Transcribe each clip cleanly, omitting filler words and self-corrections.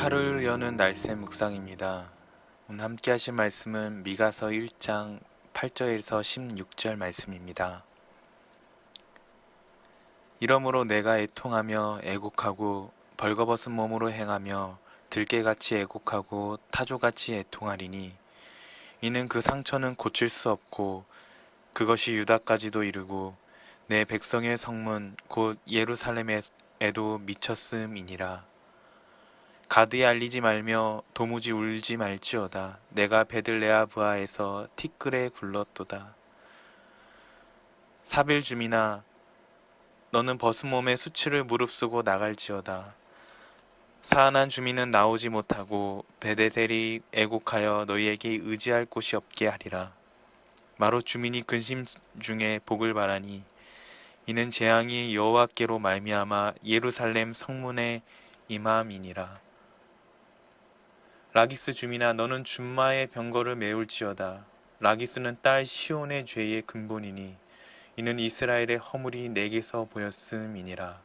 하루를 여는 날새 묵상입니다. 오늘 함께 하실 말씀은 미가서 1장 8절에서 16절 말씀입니다. 이러므로 내가 애통하며 애곡하고 벌거벗은 몸으로 행하며 들깨같이 애곡하고 타조같이 애통하리니 이는 그 상처는 고칠 수 없고 그것이 유다까지도 이르고 내 백성의 성문 곧 예루살렘에도 미쳤음이니라. 가드에 알리지 말며 도무지 울지 말지어다. 내가 베들레아브아에서 티끌에 굴렀도다. 사빌 주민아, 너는 벗은 몸에 수치를 무릅쓰고 나갈지어다. 사안한 주민은 나오지 못하고 베데셀이 애곡하여 너희에게 의지할 곳이 없게 하리라. 마로 주민이 근심 중에 복을 바라니 이는 재앙이 여호와께로 말미암아 예루살렘 성문에 임함이니라. 라기스 주민아, 너는 준마의 병거를 메울지어다. 라기스는 딸 시온의 죄의 근본이니 이는 이스라엘의 허물이 내게서 보였음이니라.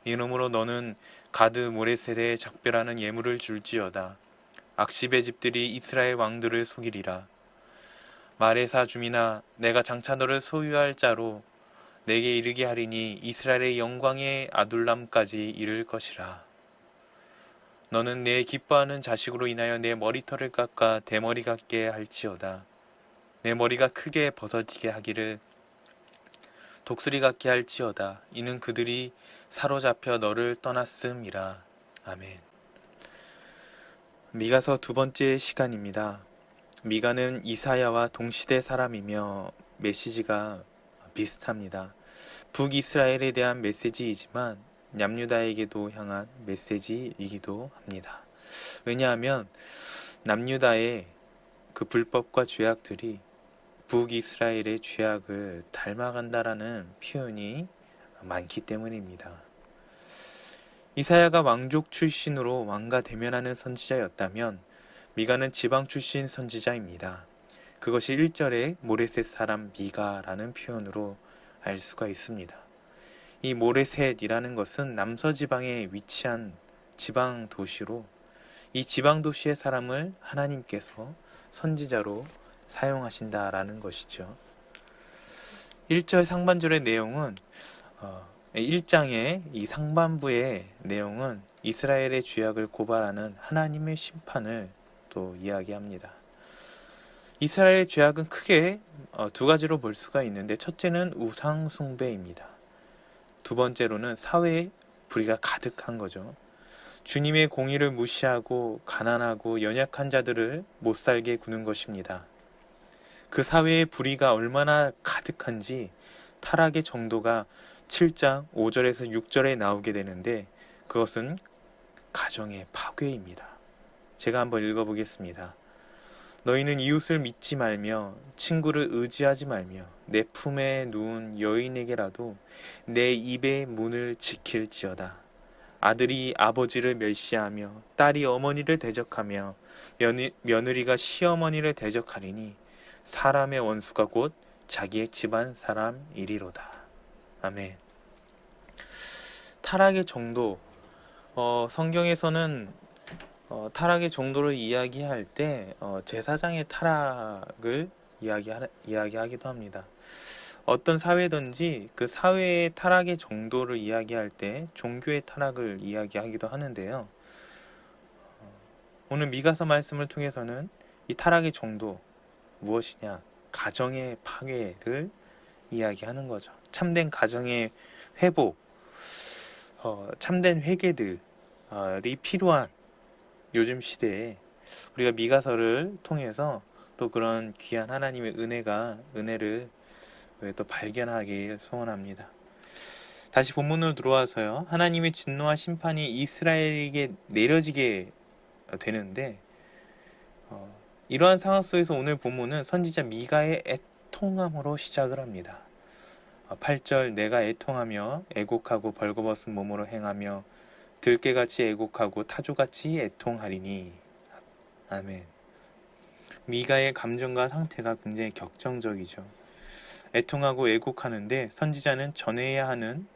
이러므로 너는 가드 모레셋에 작별하는 예물을 줄지어다. 악십의 집들이 이스라엘 왕들을 속이리라. 마레사 주민아, 내가 장차 너를 소유할 자로 내게 이르게 하리니 이스라엘의 영광의 아둘람까지 이를 것이라. 너는 내 기뻐하는 자식으로 인하여 내 머리털을 깎아 대머리 같게 할지어다. 내 머리가 크게 벗어지게 하기를 독수리 같게 할지어다. 이는 그들이 사로잡혀 너를 떠났음이라. 아멘. 미가서 두 번째 시간입니다. 미가는 이사야와 동시대 사람이며 메시지가 비슷합니다. 북이스라엘에 대한 메시지이지만 남유다에게도 향한 메시지이기도 합니다. 왜냐하면 남유다의 그 불법과 죄악들이 북이스라엘의 죄악을 닮아간다라는 표현이 많기 때문입니다. 이사야가 왕족 출신으로 왕과 대면하는 선지자였다면 미가는 지방 출신 선지자입니다. 그것이 1절에 모레셋 사람 미가라는 표현으로 알 수가 있습니다. 이 모레셋이라는 것은 남서지방에 위치한 지방 도시로 이 지방 도시의 사람을 하나님께서 선지자로 사용하신다라는 것이죠. 1절 상반절의 내용은 1장의 이 상반부의 내용은 이스라엘의 죄악을 고발하는 하나님의 심판을 또 이야기합니다. 이스라엘의 죄악은 크게 두 가지로 볼 수가 있는데, 첫째는 우상 숭배입니다. 두 번째로는 사회에 불의가 가득한 거죠. 주님의 공의를 무시하고 가난하고 연약한 자들을 못살게 구는 것입니다. 그 사회의 불의가 얼마나 가득한지 타락의 정도가 7장 5절에서 6절에 나오게 되는데, 그것은 가정의 파괴입니다. 제가 한번 읽어보겠습니다. 너희는 이웃을 믿지 말며 친구를 의지하지 말며 내 품에 누운 여인에게라도 내 입의 문을 지킬지어다. 아들이 아버지를 멸시하며 딸이 어머니를 대적하며 며느리가 시어머니를 대적하리니 사람의 원수가 곧 자기의 집안 사람이리로다. 아멘. 타락의 정도, 성경에서는 타락의 정도를 이야기할 때 제사장의 타락을 이야기하기도 합니다. 어떤 사회든지 그 사회의 타락의 정도를 이야기할 때 종교의 타락을 이야기하기도 하는데요. 오늘 미가서 말씀을 통해서는 이 타락의 정도 무엇이냐? 가정의 파괴를 이야기하는 거죠. 참된 가정의 회복, 참된 회개들이 필요한 요즘 시대에 우리가 미가서를 통해서 또 그런 귀한 하나님의 은혜를 또 발견하길 소원합니다. 다시 본문으로 들어와서요. 하나님의 진노와 심판이 이스라엘에게 내려지게 되는데, 이러한 상황 속에서 오늘 본문은 선지자 미가의 애통함으로 시작을 합니다. 8절 내가 애통하며 애곡하고 벌거벗은 몸으로 행하며 들깨같이 애곡하고 타조같이 애통하리니. 아멘. 미가의 감정과 상태가 굉장히 격정적이죠. 애통하고 애곡하는데 선지자는 전해야 하는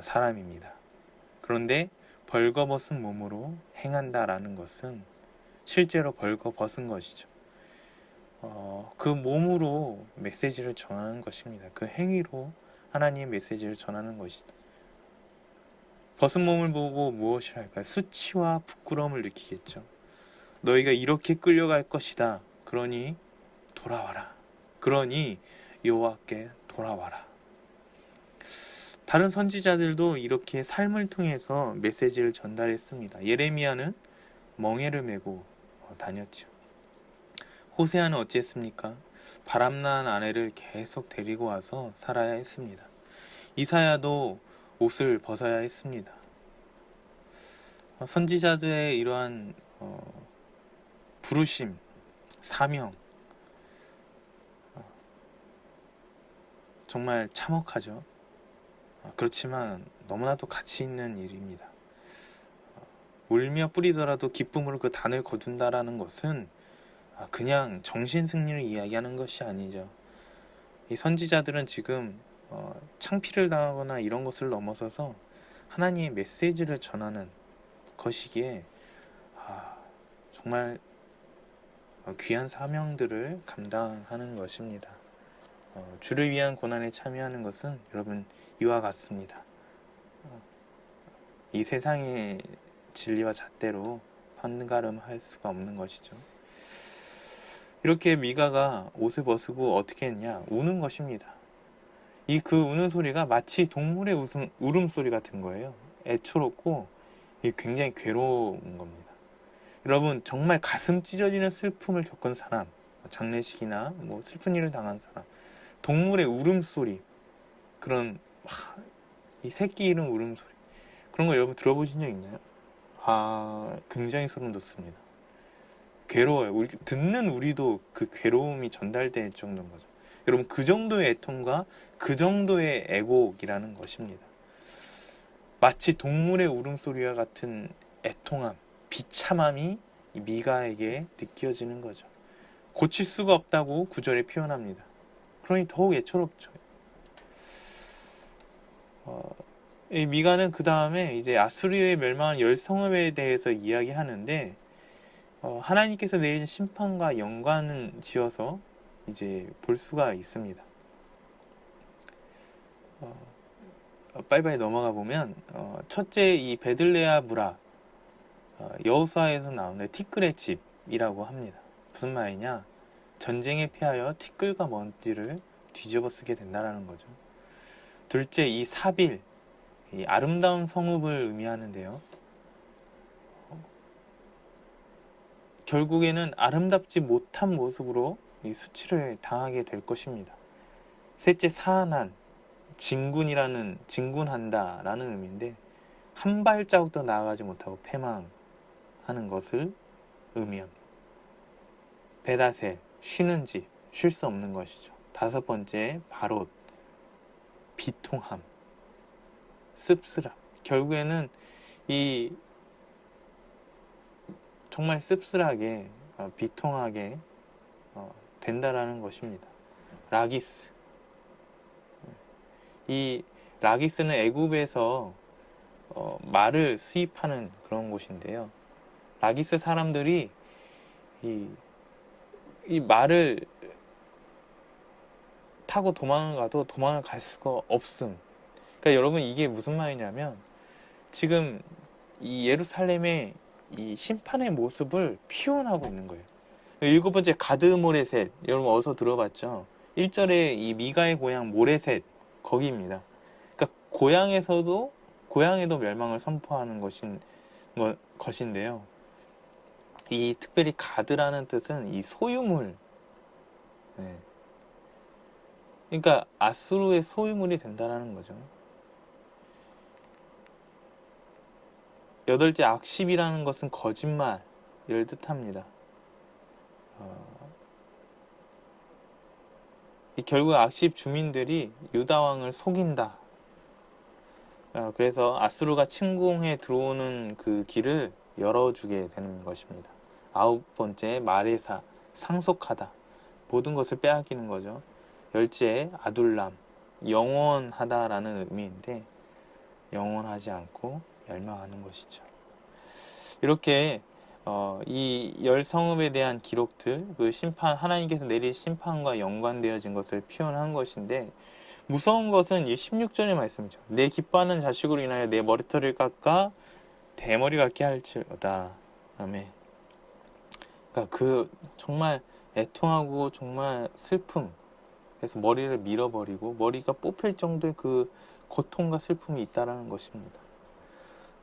사람입니다. 그런데 벌거벗은 몸으로 행한다라는 것은 실제로 벌거벗은 것이죠. 그 몸으로 메시지를 전하는 것입니다. 그 행위로 하나님의 메시지를 전하는 것이다. 벗은 몸을 보고 무엇이라 할까요? 수치와 부끄러움을 느끼겠죠. 너희가 이렇게 끌려갈 것이다. 그러니 돌아와라. 그러니 여호와께 돌아와라. 다른 선지자들도 이렇게 삶을 통해서 메시지를 전달했습니다. 예레미야는 멍에를 메고 다녔죠. 호세아는 어찌했습니까? 바람난 아내를 계속 데리고 와서 살아야 했습니다. 이사야도 옷을 벗어야 했습니다. 선지자들의 이러한 부르심, 사명, 정말 참혹하죠. 그렇지만 너무나도 가치 있는 일입니다. 울며 뿌리더라도 기쁨으로 그 단을 거둔다라는 것은 그냥 정신승리를 이야기하는 것이 아니죠. 이 선지자들은 지금 창피를 당하거나 이런 것을 넘어서서 하나님의 메시지를 전하는 것이기에 정말 귀한 사명들을 감당하는 것입니다. 주를 위한 고난에 참여하는 것은 여러분 이와 같습니다. 이 세상의 진리와 잣대로 판가름할 수가 없는 것이죠. 이렇게 미가가 옷을 벗고 어떻게 했냐? 우는 것입니다. 그 우는 소리가 마치 동물의 울음소리 같은 거예요. 애처롭고 굉장히 괴로운 겁니다. 여러분 정말 가슴 찢어지는 슬픔을 겪은 사람, 장례식이나 슬픈 일을 당한 사람, 동물의 울음소리, 그런 이 새끼 이름 울음소리, 그런 거 여러분 들어보신 적 있나요? 굉장히 소름 돋습니다. 괴로워요. 듣는 우리도 그 괴로움이 전달될 정도인 거죠. 여러분 그 정도의 애통과 그 정도의 애곡이라는 것입니다. 마치 동물의 울음소리와 같은 애통함, 비참함이 미가에게 느껴지는 거죠. 고칠 수가 없다고 9절에 표현합니다. 그러니 더욱 애처롭죠. 이 미가는 그 다음에 이제 아수르의 멸망한 10성읍에 대해서 이야기하는데 하나님께서 내리신 심판과 연관은 지어서 이제 볼 수가 있습니다. 빨리빨리 넘어가 보면 첫째 이 베들레아 무라, 여호수아에서 나오는 티끌의 집이라고 합니다. 무슨 말이냐? 전쟁에 피하여 티끌과 먼지를 뒤집어 쓰게 된다라는 거죠. 둘째 이 사빌, 이 아름다운 성읍을 의미하는데요. 결국에는 아름답지 못한 모습으로 이 수치를 당하게 될 것입니다. 셋째 사난, 진군한다 라는 의미인데 한 발자국도 나아가지 못하고 패망하는 것을 의미합니다. 베다셀, 쉬는 집, 쉴 수 없는 것이죠. 다섯 번째 바롯, 비통함, 씁쓸함. 결국에는 이 정말 씁쓸하게 비통하게 된다라는 것입니다. 라기스, 이 라기스는 애굽에서 말을 수입하는 그런 곳인데요. 라기스 사람들이 이 말을 타고 도망을 가도 도망을 갈 수가 없음. 그러니까 여러분 이게 무슨 말이냐면 지금 이 예루살렘의 이 심판의 모습을 표현하고 있는 거예요. 일곱 번째 가드모레셋, 여러분 어디서 들어봤죠? 1절에 이 미가의 고향 모레셋, 거기입니다. 그러니까 고향에도 멸망을 선포하는 것인데요. 이 특별히 가드라는 뜻은 이 소유물, 그러니까 아수르의 소유물이 된다라는 거죠. 여덟째 악십이라는 것은 거짓말을 뜻합니다. 결국 악십 주민들이 유다 왕을 속인다. 그래서 아수르가 침공해 들어오는 그 길을 열어주게 되는 것입니다. 아홉 번째 마레사, 상속하다. 모든 것을 빼앗기는 거죠. 열째 아둘람, 영원하다라는 의미인데 영원하지 않고 멸망하는 것이죠. 이렇게 이 열 성읍에 대한 기록들, 그 심판, 하나님께서 내릴 심판과 연관되어진 것을 표현한 것인데, 무서운 것은 이 16절의 말씀이죠. 내 기뻐하는 자식으로 인하여 내 머리털을 깎아 대머리 같게 할지어다. 아멘. 그러니까 그 정말 애통하고 정말 슬픔, 그래서 머리를 밀어버리고 머리가 뽑힐 정도의 그 고통과 슬픔이 있다라는 것입니다.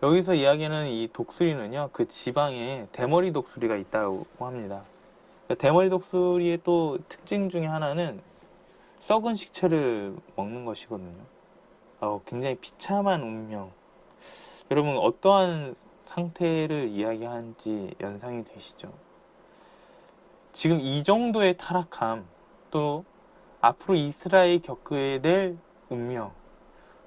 여기서 이야기하는 이 독수리는요, 그 지방에 대머리 독수리가 있다고 합니다. 대머리 독수리의 또 특징 중에 하나는 썩은 식체를 먹는 것이거든요. 굉장히 비참한 운명. 여러분, 어떠한 상태를 이야기하는지 연상이 되시죠? 지금 이 정도의 타락함, 또 앞으로 이스라엘이 겪게 될 운명,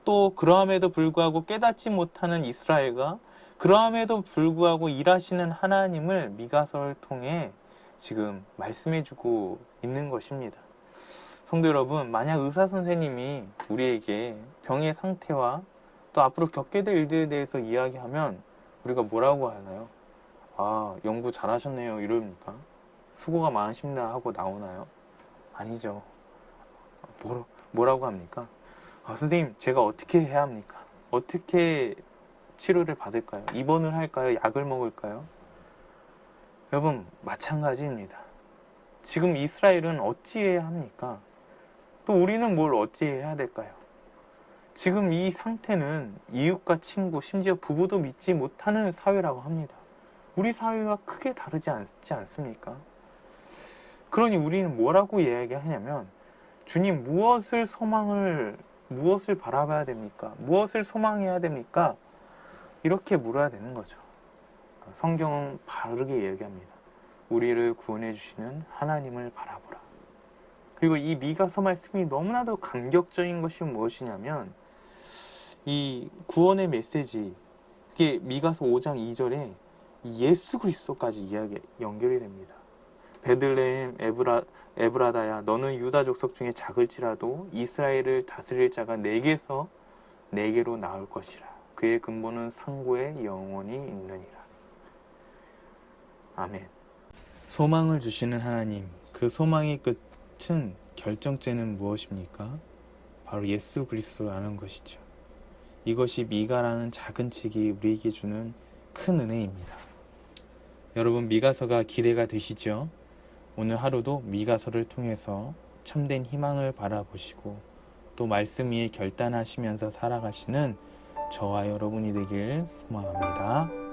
또 그러함에도 불구하고 깨닫지 못하는 이스라엘과 그러함에도 불구하고 일하시는 하나님을 미가서를 통해 지금 말씀해주고 있는 것입니다. 성도 여러분, 만약 의사 선생님이 우리에게 병의 상태와 또 앞으로 겪게 될 일들에 대해서 이야기하면 우리가 뭐라고 하나요? 연구 잘하셨네요 이럽니까? 수고가 많으십니다 하고 나오나요? 아니죠. 뭐라고 합니까? 선생님, 제가 어떻게 해야 합니까? 어떻게 치료를 받을까요? 입원을 할까요? 약을 먹을까요? 여러분, 마찬가지입니다. 지금 이스라엘은 어찌해야 합니까? 또 우리는 뭘 어찌해야 될까요? 지금 이 상태는 이웃과 친구, 심지어 부부도 믿지 못하는 사회라고 합니다. 우리 사회와 크게 다르지 않습니까? 그러니 우리는 뭐라고 이야기하냐면, 주님, 무엇을 바라봐야 됩니까? 무엇을 소망해야 됩니까? 이렇게 물어야 되는 거죠. 성경은 바르게 이야기합니다. 우리를 구원해 주시는 하나님을 바라보라. 그리고 이 미가서 말씀이 너무나도 감격적인 것이 무엇이냐면, 이 구원의 메시지, 그게 미가서 5장 2절에 예수 그리스도까지 연결이 됩니다. 베들레헴 에브라다야, 너는 유다 족속 중에 작을지라도 이스라엘을 다스릴 자가 내게로 나올 것이라. 그의 근본은 상고에 영원히 있느니라. 아멘. 소망을 주시는 하나님, 그 소망의 끝은, 결정체는 무엇입니까? 바로 예수 그리스도라는 것이죠. 이것이 미가라는 작은 책이 우리에게 주는 큰 은혜입니다. 여러분, 미가서가 기대가 되시죠? 오늘 하루도 미가서를 통해서 참된 희망을 바라보시고 또 말씀 위에 결단하시면서 살아가시는 저와 여러분이 되길 소망합니다.